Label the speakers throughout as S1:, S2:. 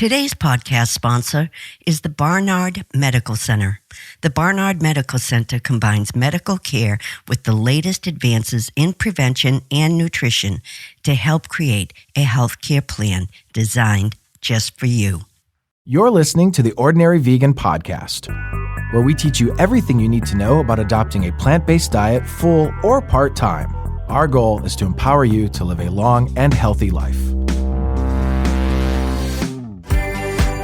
S1: Today's podcast sponsor is the Barnard Medical Center. The Barnard Medical Center combines medical care with the latest advances in prevention and nutrition to help create a healthcare plan designed just for you.
S2: You're listening to the Ordinary Vegan Podcast, where we teach you everything you need to know about adopting a plant-based diet full or part-time. Our goal is to empower you to live a long and healthy life.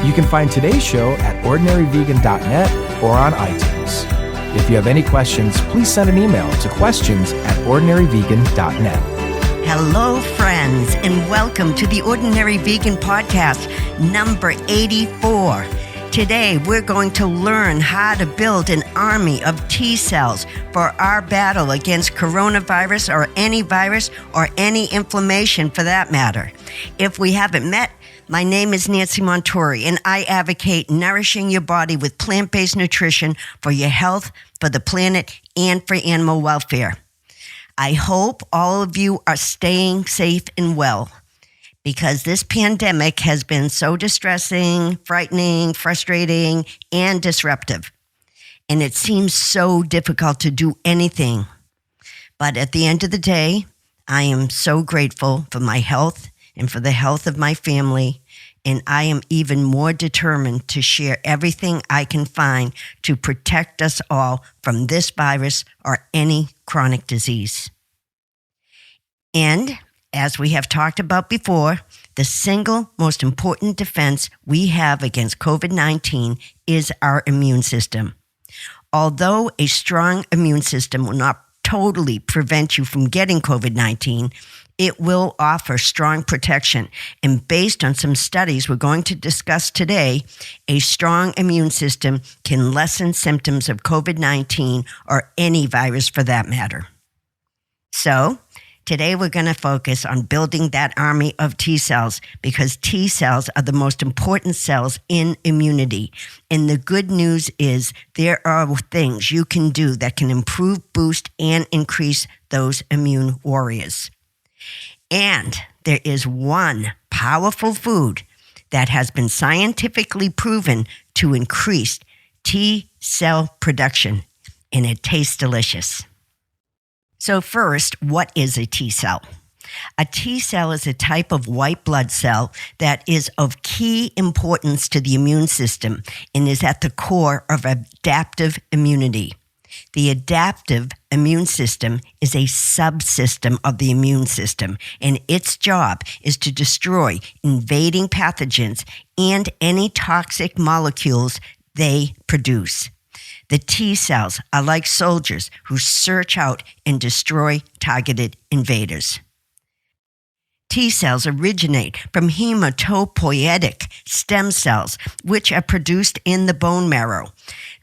S2: You can find today's show at ordinaryvegan.net or on iTunes. If you have any questions, please send an email to questions@ordinaryvegan.net.
S1: Hello, friends, and welcome to the Ordinary Vegan Podcast, number 84. Today, we're going to learn how to build an army of T cells for our battle against coronavirus or any virus or any inflammation for that matter. If we haven't met, my name is Nancy Montori, and I advocate nourishing your body with plant-based nutrition for your health, for the planet, and for animal welfare. I hope all of you are staying safe and well, because this pandemic has been so distressing, frightening, frustrating, and disruptive. And it seems so difficult to do anything. But at the end of the day, I am so grateful for my health and for the health of my family, and I am even more determined to share everything I can find to protect us all from this virus or any chronic disease. And as we have talked about before, the single most important defense we have against COVID-19 is our immune system. Although a strong immune system will not totally prevent you from getting COVID-19, it will offer strong protection. And based on some studies we're going to discuss today, a strong immune system can lessen symptoms of COVID-19 or any virus for that matter. So, today we're going to focus on building that army of T cells because T cells are the most important cells in immunity. And the good news is there are things you can do that can improve, boost, and increase those immune warriors. And there is one powerful food that has been scientifically proven to increase T cell production, and it tastes delicious. So first, what is a T cell? A T cell is a type of white blood cell that is of key importance to the immune system and is at the core of adaptive immunity. The adaptive immune system is a subsystem of the immune system, and its job is to destroy invading pathogens and any toxic molecules they produce. The T cells are like soldiers who search out and destroy targeted invaders. T cells originate from hematopoietic stem cells, which are produced in the bone marrow.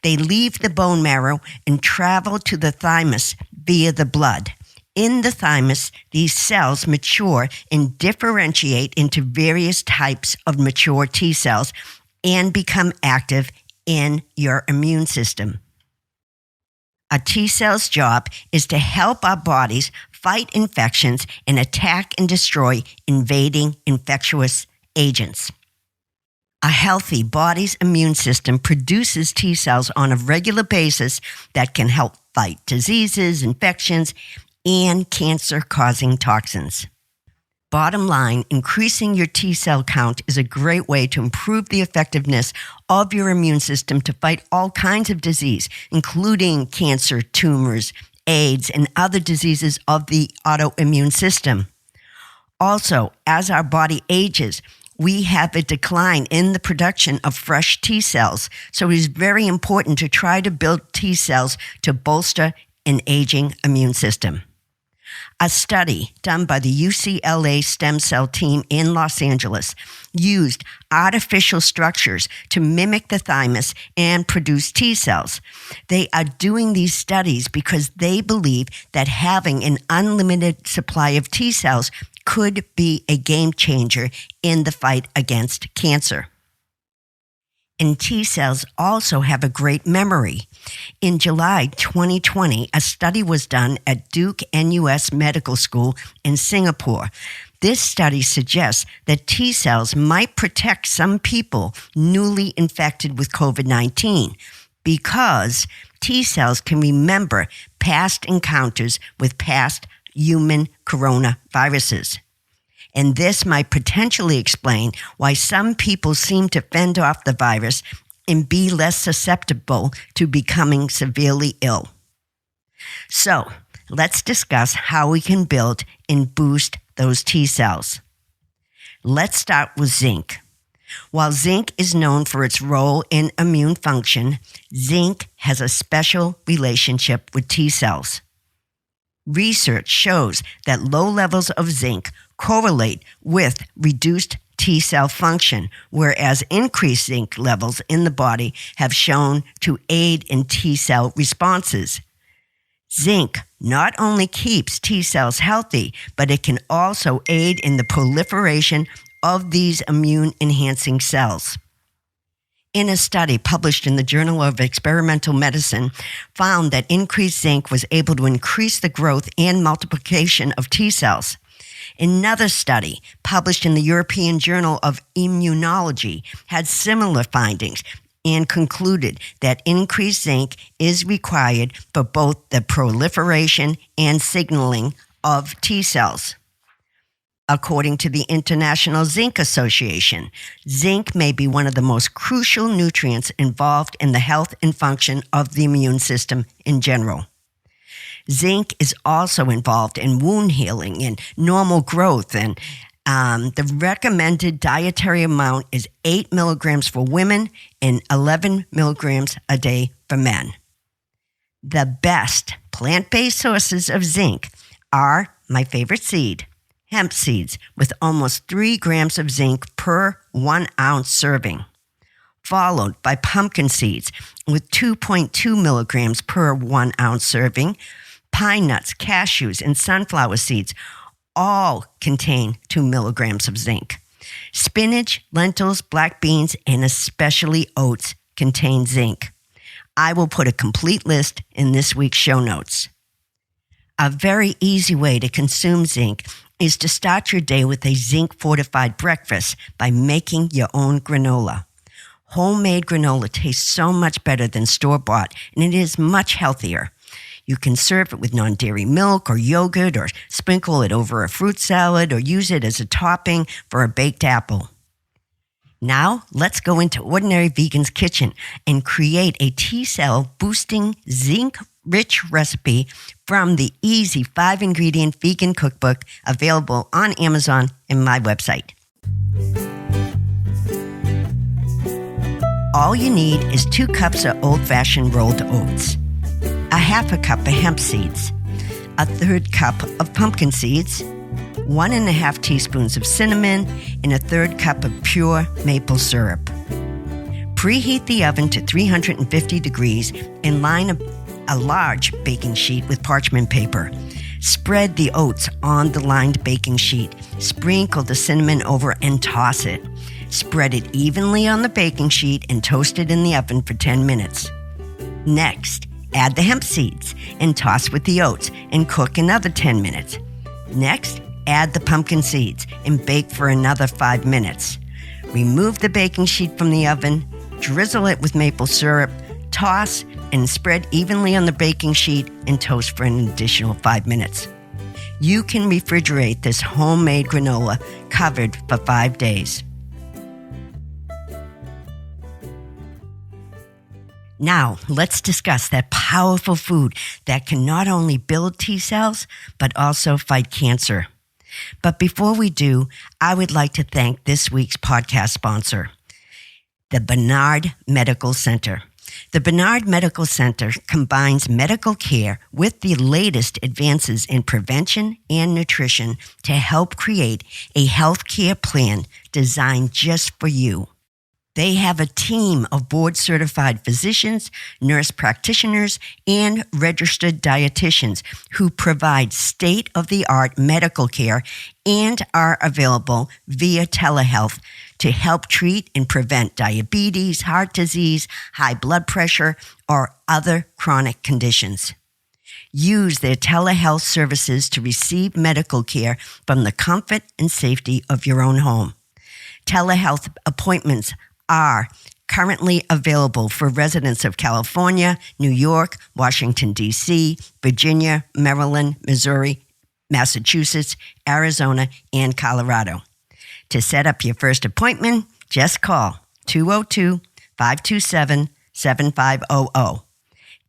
S1: They leave the bone marrow and travel to the thymus via the blood. In the thymus, these cells mature and differentiate into various types of mature T cells and become active in your immune system. A T cell's job is to help our bodies fight infections and attack and destroy invading infectious agents. A healthy body's immune system produces T cells on a regular basis that can help fight diseases, infections, and cancer-causing toxins. Bottom line, increasing your T cell count is a great way to improve the effectiveness of your immune system to fight all kinds of disease, including cancer, tumors, AIDS, and other diseases of the autoimmune system. Also, as our body ages, we have a decline in the production of fresh T cells, so it is very important to try to build T cells to bolster an aging immune system. A study done by the UCLA stem cell team in Los Angeles used artificial structures to mimic the thymus and produce T cells. They are doing these studies because they believe that having an unlimited supply of T cells could be a game changer in the fight against cancer. And T cells also have a great memory. In July 2020, a study was done at Duke NUS Medical School in Singapore. This study suggests that T cells might protect some people newly infected with COVID-19 because T cells can remember past encounters with past human coronaviruses. And this might potentially explain why some people seem to fend off the virus and be less susceptible to becoming severely ill. So, let's discuss how we can build and boost those T cells. Let's start with zinc. While zinc is known for its role in immune function, zinc has a special relationship with T cells. Research shows that low levels of zinc correlate with reduced T cell function, whereas increased zinc levels in the body have shown to aid in T cell responses. Zinc not only keeps T cells healthy, but it can also aid in the proliferation of these immune-enhancing cells. In a study published in the Journal of Experimental Medicine, found that increased zinc was able to increase the growth and multiplication of T cells. Another study published in the European Journal of Immunology had similar findings and concluded that increased zinc is required for both the proliferation and signaling of T cells. According to the International Zinc Association, zinc may be one of the most crucial nutrients involved in the health and function of the immune system in general. Zinc is also involved in wound healing and normal growth, and the recommended dietary amount is 8 milligrams for women and 11 milligrams a day for men. The best plant-based sources of zinc are my favorite seed, hemp seeds, with almost 3 grams of zinc per 1 ounce serving, followed by pumpkin seeds with 2.2 milligrams per 1 ounce serving. Pine nuts, cashews, and sunflower seeds all contain 2 milligrams of zinc. Spinach, lentils, black beans, and especially oats contain zinc. I will put a complete list in this week's show notes. A very easy way to consume zinc is to start your day with a zinc-fortified breakfast by making your own granola. Homemade granola tastes so much better than store-bought, and it is much healthier. You can serve it with non-dairy milk or yogurt, or sprinkle it over a fruit salad, or use it as a topping for a baked apple. Now, let's go into Ordinary Vegan's kitchen and create a T-cell boosting zinc-rich recipe from the easy 5-ingredient vegan cookbook available on Amazon and my website. All you need is 2 cups of old-fashioned rolled oats, a half a cup of hemp seeds, a 1/3 cup of pumpkin seeds, 1.5 teaspoons of cinnamon, and a 1/3 cup of pure maple syrup. Preheat the oven to 350 degrees and line a large baking sheet with parchment paper. Spread the oats on the lined baking sheet. Sprinkle the cinnamon over and toss it. Spread it evenly on the baking sheet and toast it in the oven for 10 minutes. Next, add the hemp seeds and toss with the oats and cook another 10 minutes. Next, add the pumpkin seeds and bake for another 5 minutes. Remove the baking sheet from the oven, drizzle it with maple syrup, toss and spread evenly on the baking sheet and toast for an additional 5 minutes. You can refrigerate this homemade granola covered for 5 days. Now, let's discuss that powerful food that can not only build T cells, but also fight cancer. But before we do, I would like to thank this week's podcast sponsor, the Barnard Medical Center. The Barnard Medical Center combines medical care with the latest advances in prevention and nutrition to help create a health care plan designed just for you. They have a team of board-certified physicians, nurse practitioners, and registered dietitians who provide state-of-the-art medical care and are available via telehealth to help treat and prevent diabetes, heart disease, high blood pressure, or other chronic conditions. Use their telehealth services to receive medical care from the comfort and safety of your own home. Telehealth appointments are currently available for residents of California, New York, Washington, D.C., Virginia, Maryland, Missouri, Massachusetts, Arizona, and Colorado. To set up your first appointment, just call 202-527-7500.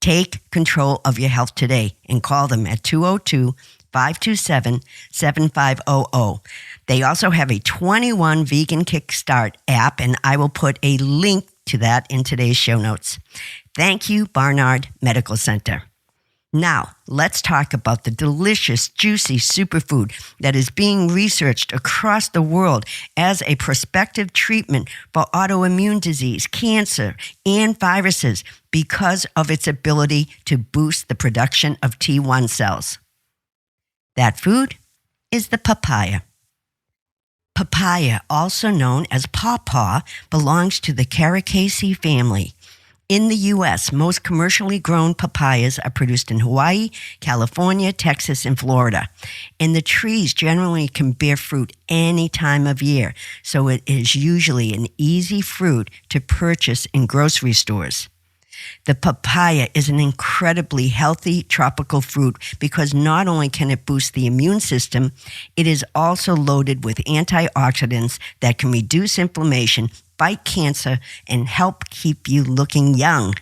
S1: Take control of your health today and call them at 202-527-7500. They also have a 21 Vegan Kickstart app, and I will put a link to that in today's show notes. Thank you, Barnard Medical Center. Now, let's talk about the delicious, juicy superfood that is being researched across the world as a prospective treatment for autoimmune disease, cancer, and viruses because of its ability to boost the production of T1 cells. That food is the papaya. Papaya, also known as pawpaw, belongs to the Caricaceae family. In the U.S., most commercially grown papayas are produced in Hawaii, California, Texas, and Florida. And the trees generally can bear fruit any time of year, so it is usually an easy fruit to purchase in grocery stores. The papaya is an incredibly healthy tropical fruit because not only can it boost the immune system, it is also loaded with antioxidants that can reduce inflammation, fight cancer, and help keep you looking young.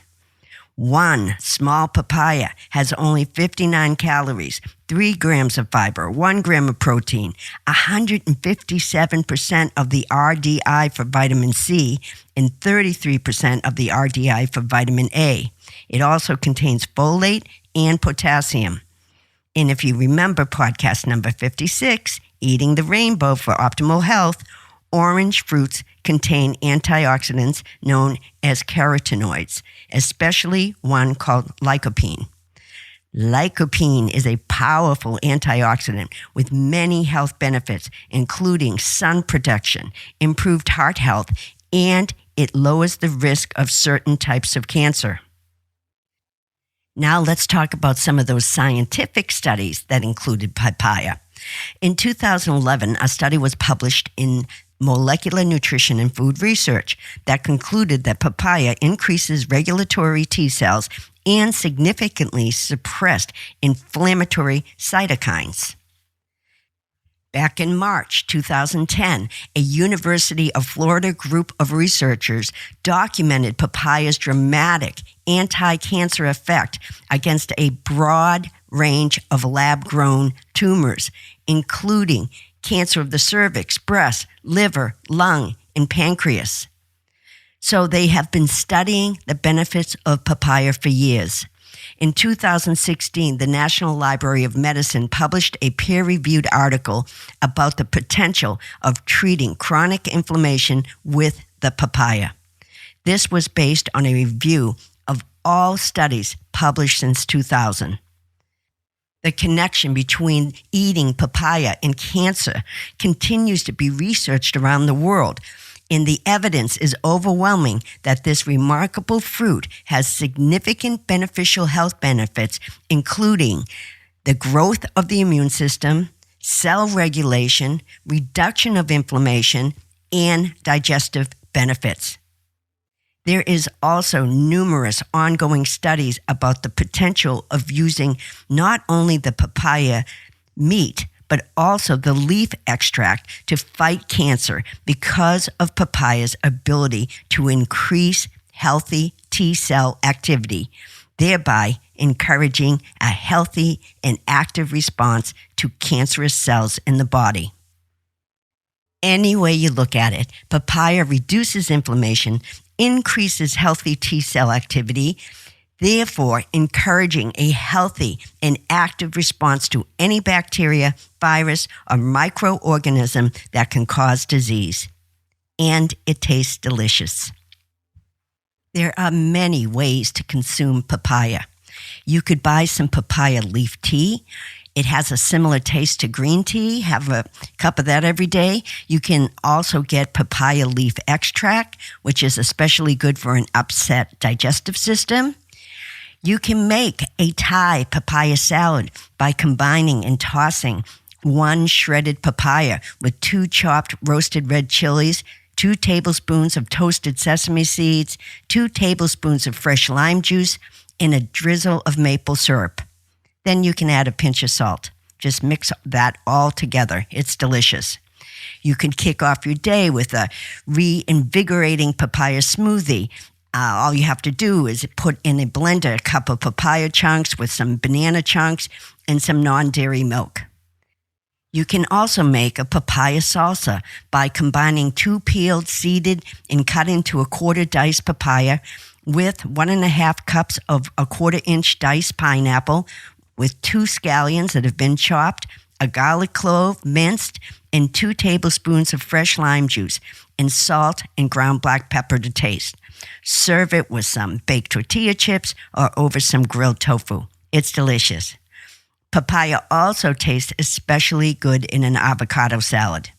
S1: One small papaya has only 59 calories, 3 grams of fiber, 1 gram of protein, 157% of the RDI for vitamin C, and 33% of the RDI for vitamin A. It also contains folate and potassium. And if you remember podcast number 56, Eating the Rainbow for Optimal Health, orange fruits contain antioxidants known as carotenoids, especially one called lycopene. Lycopene is a powerful antioxidant with many health benefits, including sun protection, improved heart health, and it lowers the risk of certain types of cancer. Now let's talk about some of those scientific studies that included papaya. In 2011, a study was published in Molecular Nutrition and Food Research that concluded that papaya increases regulatory T cells and significantly suppressed inflammatory cytokines. Back in March 2010, a University of Florida group of researchers documented papaya's dramatic anti-cancer effect against a broad range of lab-grown tumors, including cancer of the cervix, breast, liver, lung, and pancreas. So they have been studying the benefits of papaya for years. In 2016, the National Library of Medicine published a peer-reviewed article about the potential of treating chronic inflammation with the papaya. This was based on a review of all studies published since 2000. The connection between eating papaya and cancer continues to be researched around the world, and the evidence is overwhelming that this remarkable fruit has significant beneficial health benefits, including the growth of the immune system, cell regulation, reduction of inflammation, and digestive benefits. There is also numerous ongoing studies about the potential of using not only the papaya meat, but also the leaf extract to fight cancer because of papaya's ability to increase healthy T cell activity, thereby encouraging a healthy and active response to cancerous cells in the body. Any way you look at it, papaya reduces inflammation, increases healthy T cell activity, therefore encouraging a healthy and active response to any bacteria, virus, or microorganism that can cause disease. And it tastes delicious. There are many ways to consume papaya. You could buy some papaya leaf tea. It has a similar taste to green tea. Have a cup of that every day. You can also get papaya leaf extract, which is especially good for an upset digestive system. You can make a Thai papaya salad by combining and tossing 1 shredded papaya with 2 chopped roasted red chilies, 2 tablespoons of toasted sesame seeds, 2 tablespoons of fresh lime juice, and a drizzle of maple syrup. Then you can add a pinch of salt. Just mix that all together. It's delicious. You can kick off your day with a reinvigorating papaya smoothie. All you have to do is put in a blender a cup of papaya chunks with some banana chunks and some non-dairy milk. You can also make a papaya salsa by combining 2 peeled, seeded, and cut into a quarter diced papaya with 1.5 cups of a 1/4 inch diced pineapple with 2 scallions that have been chopped, a garlic clove minced, and 2 tablespoons of fresh lime juice, and salt and ground black pepper to taste. Serve it with some baked tortilla chips or over some grilled tofu. It's delicious. Papaya also tastes especially good in an avocado salad.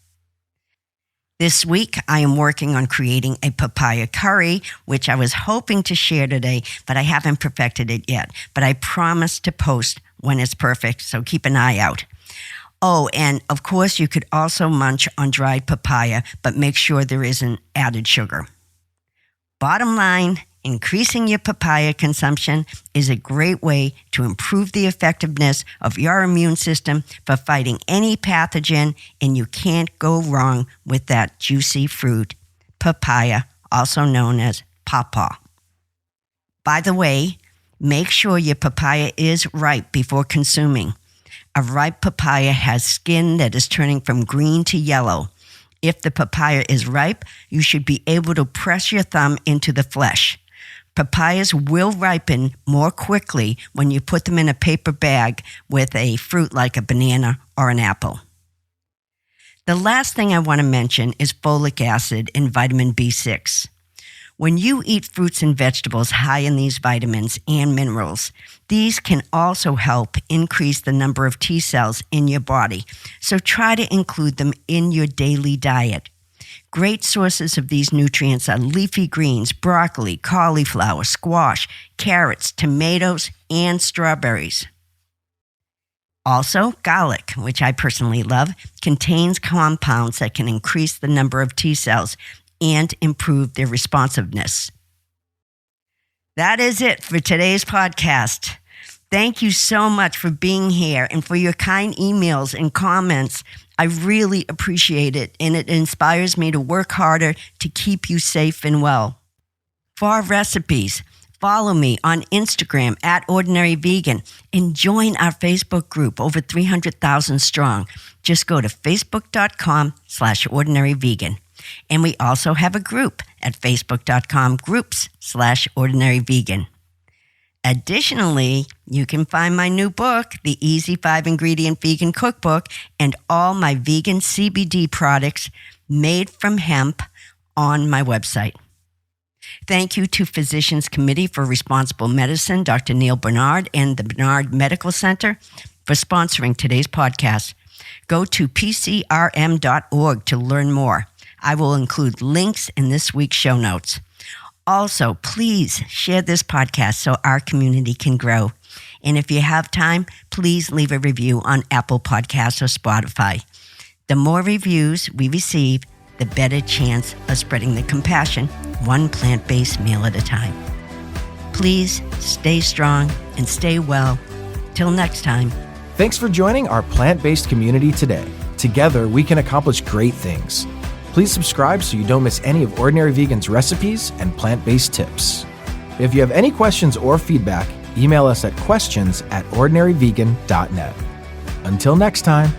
S1: This week, I am working on creating a papaya curry, which I was hoping to share today, but I haven't perfected it yet. But I promise to post when it's perfect, so keep an eye out. Oh, and of course, you could also munch on dried papaya, but make sure there isn't added sugar. Bottom line, increasing your papaya consumption is a great way to improve the effectiveness of your immune system for fighting any pathogen, and you can't go wrong with that juicy fruit, papaya, also known as pawpaw. By the way, make sure your papaya is ripe before consuming. A ripe papaya has skin that is turning from green to yellow. If the papaya is ripe, you should be able to press your thumb into the flesh. Papayas will ripen more quickly when you put them in a paper bag with a fruit like a banana or an apple. The last thing I want to mention is folic acid and vitamin B6. When you eat fruits and vegetables high in these vitamins and minerals, these can also help increase the number of T cells in your body, so try to include them in your daily diet. Great sources of these nutrients are leafy greens, broccoli, cauliflower, squash, carrots, tomatoes, and strawberries. Also, garlic, which I personally love, contains compounds that can increase the number of T cells and improve their responsiveness. That is it for today's podcast. Thank you so much for being here and for your kind emails and comments. I really appreciate it, and it inspires me to work harder to keep you safe and well. For our recipes, follow me on Instagram at Ordinary Vegan and join our Facebook group, over 300,000 strong. Just go to facebook.com/ordinaryvegan. And we also have a group at facebook.com/groups/ordinaryvegan. Additionally, you can find my new book, The Easy 5-Ingredient Vegan Cookbook, and all my vegan CBD products made from hemp on my website. Thank you to Physicians Committee for Responsible Medicine, Dr. Neil Bernard, and the Bernard Medical Center for sponsoring today's podcast. Go to pcrm.org to learn more. I will include links in this week's show notes. Also, please share this podcast so our community can grow. And if you have time, please leave a review on Apple Podcasts or Spotify. The more reviews we receive, the better chance of spreading the compassion, one plant-based meal at a time. Please stay strong and stay well. Till next time.
S2: Thanks for joining our plant-based community today. Together, we can accomplish great things. Please subscribe so you don't miss any of Ordinary Vegan's recipes and plant-based tips. If you have any questions or feedback, email us at questions@ordinaryvegan.net. Until next time.